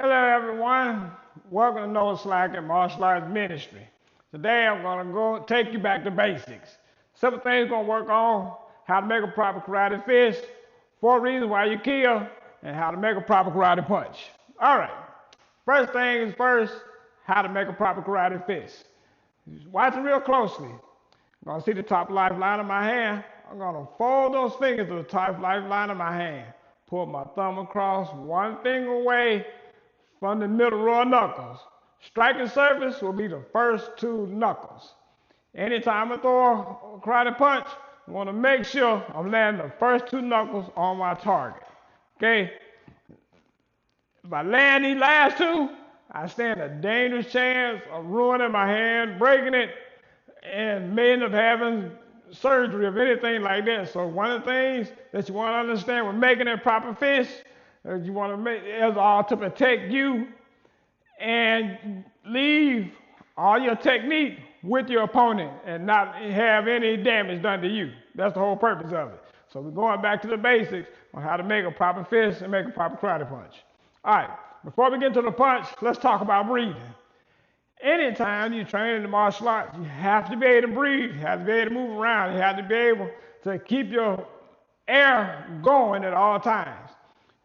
Hello everyone, welcome to No Slacking Martial Arts Ministry. Today I'm going to take you back to basics. Simple things we're going to work on: how to make a proper karate fist, 4 reasons why you kill, and how to make a proper karate punch. Alright, first thing is first, how to make a proper karate fist. Watch it real closely. I'm going to see the top lifeline of my hand. I'm going to fold those fingers to the top lifeline of my hand. Pull my thumb across, one finger away from the middle row of knuckles. Striking surface will be the first 2 knuckles. Anytime I throw a karate punch, I want to make sure I'm landing the first 2 knuckles on my target. Okay? If I land these last 2, I stand a dangerous chance of ruining my hand, breaking it, and may end up having surgery or anything like that. So one of the things that you want to understand when making a proper fist is you want to make is all to protect you and leave all your technique with your opponent and not have any damage done to you. That's the whole purpose of it. So we're going back to the basics on how to make a proper fist and make a proper karate punch. All right, before we get to the punch, let's talk about breathing. Anytime you train in the martial arts, you have to be able to breathe, you have to be able to move around, you have to be able to keep your air going at all times.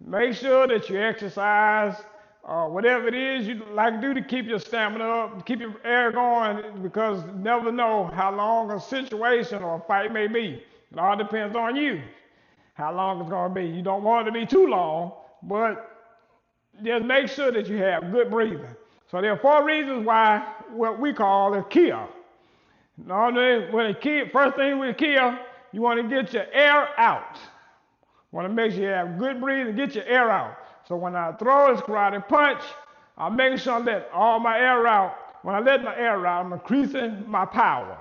Make sure that you exercise whatever it is you like to do to keep your stamina up, keep your air going, because you never know how long a situation or a fight may be. It all depends on you, how long it's going to be. You don't want it to be too long, but just make sure that you have good breathing. So there are 4 reasons why what we call a kill. Normally, when a kill, first thing with a kill, you want to get your air out. You want to make sure you have good breathing, get your air out. So when I throw this karate punch, I'm making sure I let all my air out. When I let my air out, I'm increasing my power.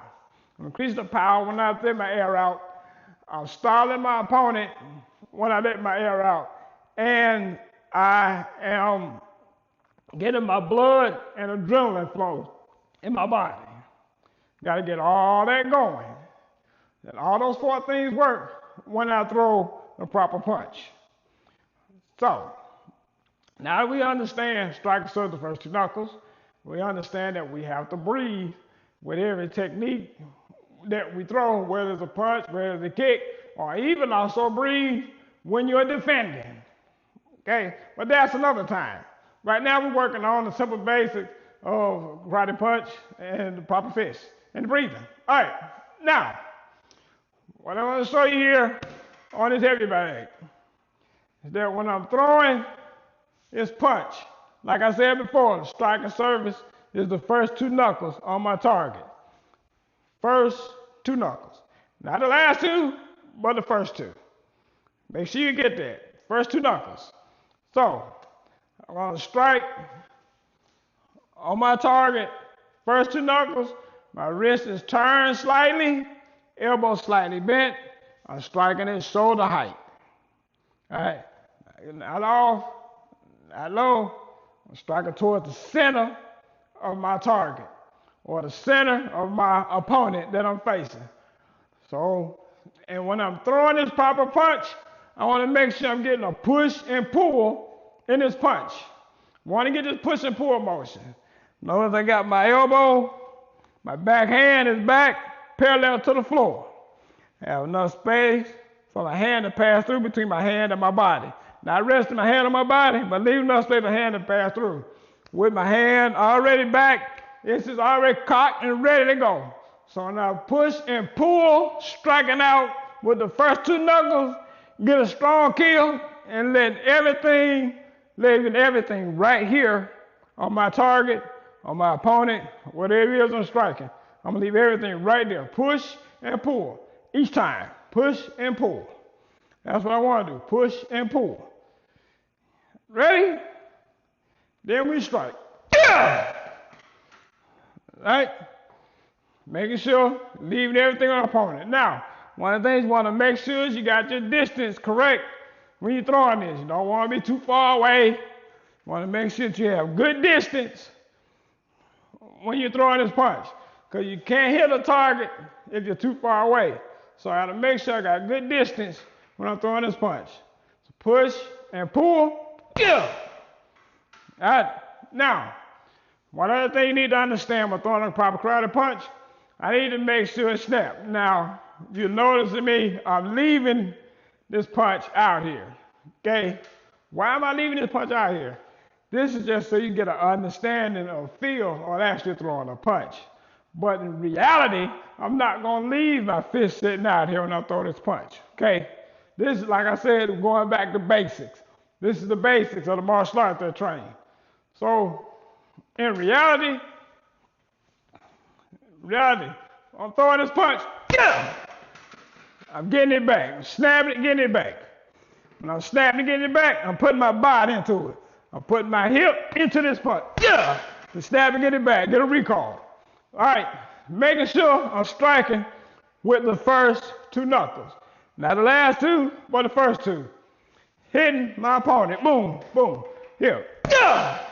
I'm increasing the power when I let my air out. I'm stalling my opponent when I let my air out. And I am getting my blood and adrenaline flow in my body. Got to get all that going. And all those 4 things work when I throw the proper punch. So, now that we understand striking surface the first 2 knuckles, we understand that we have to breathe with every technique that we throw, whether it's a punch, whether it's a kick, or even also breathe when you're defending. Okay, but that's another time. Right now we're working on the simple basics of karate punch and the proper fist and the breathing. All right, now, what I want to show you here on this heavy bag is that when I'm throwing this punch, like I said before, the striking surface is the first 2 knuckles on my target. First 2 knuckles. Not the last 2, but the first 2. Make sure you get that. First 2 knuckles. So, I'm going to strike on my target, first 2 knuckles. My wrist is turned slightly, elbow slightly bent. I'm striking it shoulder height. All right, not off, not low. I'm striking towards the center of my target or the center of my opponent that I'm facing. So, and when I'm throwing this proper punch, I want to make sure I'm getting a push and pull in this punch. Want to get this push and pull motion. Notice I got my elbow, my back hand is back, parallel to the floor. I have enough space for my hand to pass through between my hand and my body. Not resting my hand on my body, but leaving enough space for my hand to pass through. With my hand already back, this is already cocked and ready to go. So now push and pull, striking out with the first 2 knuckles, get a strong kill, and leaving everything right here on my target, on my opponent, whatever it is I'm striking. I'm going to leave everything right there. Push and pull. Each time, push and pull. That's what I want to do, push and pull. Ready? Then we strike. Yeah! Right? Making sure, leaving everything on the opponent. Now, one of the things you want to make sure is you got your distance correct when you're throwing this. You don't want to be too far away. You want to make sure that you have good distance when you're throwing this punch, because you can't hit a target if you're too far away. So I got to make sure I got good distance when I'm throwing this punch. So push and pull. Yeah. All right. Now, one other thing you need to understand when throwing a proper karate punch, I need to make sure it snaps. Now, you notice to me, I'm leaving this punch out here. Okay? Why am I leaving this punch out here? This is just so you get an understanding or feel on actually throwing a punch. But in reality, I'm not going to leave my fist sitting out here when I throw this punch. Okay? This is, like I said, going back to basics. This is the basics of the martial arts they're training. So, in reality, I'm throwing this punch. Yeah! I'm getting it back. I'm snapping it, getting it back. When I'm snapping and getting it back, I'm putting my body into it. I'm putting my hip into this punch. Yeah! To snap and get it back. Get a recall. All right. Making sure I'm striking with the first two knuckles. Not the last two, but the first two. Hitting my opponent. Boom, boom. Here. Yeah!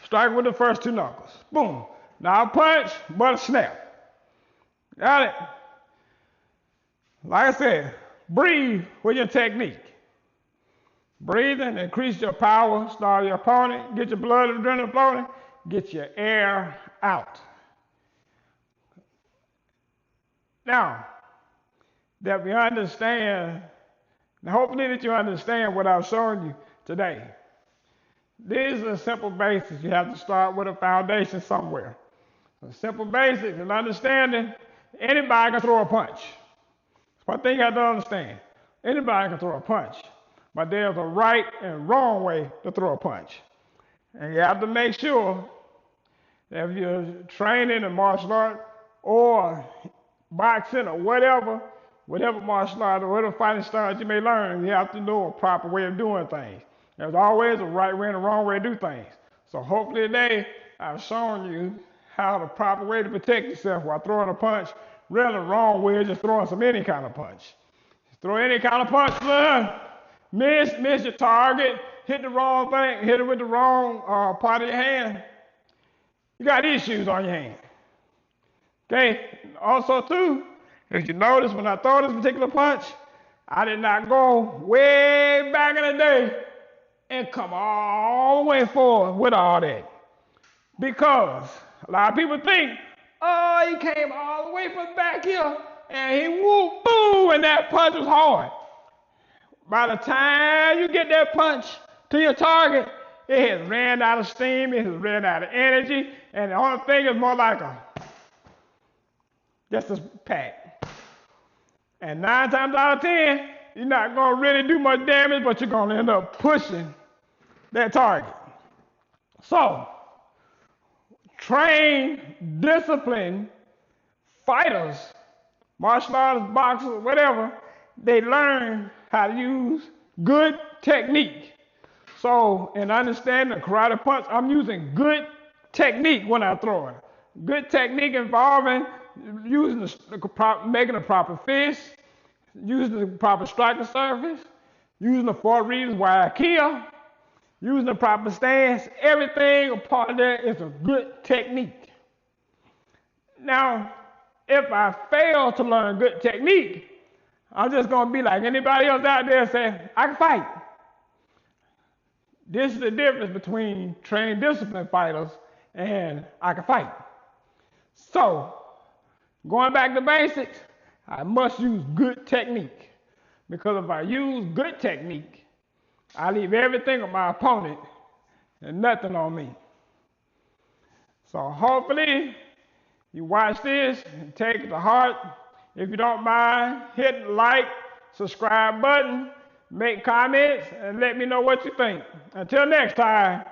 Strike with the first two knuckles. Boom. Now a punch, but a snap. Got it? Like I said, breathe with your technique. Breathing, increase your power, start your opponent, get your blood and adrenaline flowing, get your air out. Now, that we understand, hopefully that you understand what I've shown you today. These are simple basics. You have to start with a foundation somewhere. A simple basics and understanding, anybody can throw a punch. That's one thing you have to understand. Anybody can throw a punch, but there's a right and wrong way to throw a punch. And you have to make sure that if you're training in martial art or boxing or whatever martial art or whatever fighting styles you may learn, you have to know a proper way of doing things. There's always a right way and a wrong way to do things. So hopefully today I've shown you how the proper way to protect yourself while throwing a punch. Really the wrong way is just throwing any kind of punch. Throw any kind of punch, miss your target, hit the wrong thing, hit it with the wrong part of your hand. You got issues on your hand. Okay, also too, if you notice when I throw this particular punch, I did not go way back in the day and come all the way forward with all that. Because a lot of people think, oh, he came all the way from back here and he whoop, boom, and that punch was hard. By the time you get that punch to your target, it has ran out of steam, it has ran out of energy, and the only thing is more like just a pack. And 9 times out of 10, you're not going to really do much damage, but you're going to end up pushing that target. So, train, discipline, fighters, martial artists, boxers, whatever, they learn how to use good technique. So, in understanding the karate punch, I'm using good technique when I throw it. Good technique involving using making a proper fist, using the proper striking surface, using the 4 reasons why I kill, using the proper stance. Everything a part of that is a good technique. Now, if I fail to learn good technique, I'm just going to be like anybody else out there and say, I can fight. This is the difference between trained disciplined fighters and I can fight. So, going back to basics, I must use good technique. Because if I use good technique, I leave everything on my opponent and nothing on me. So hopefully you watch this and take it to heart. If you don't mind, hit the like, subscribe button, make comments, and let me know what you think. Until next time.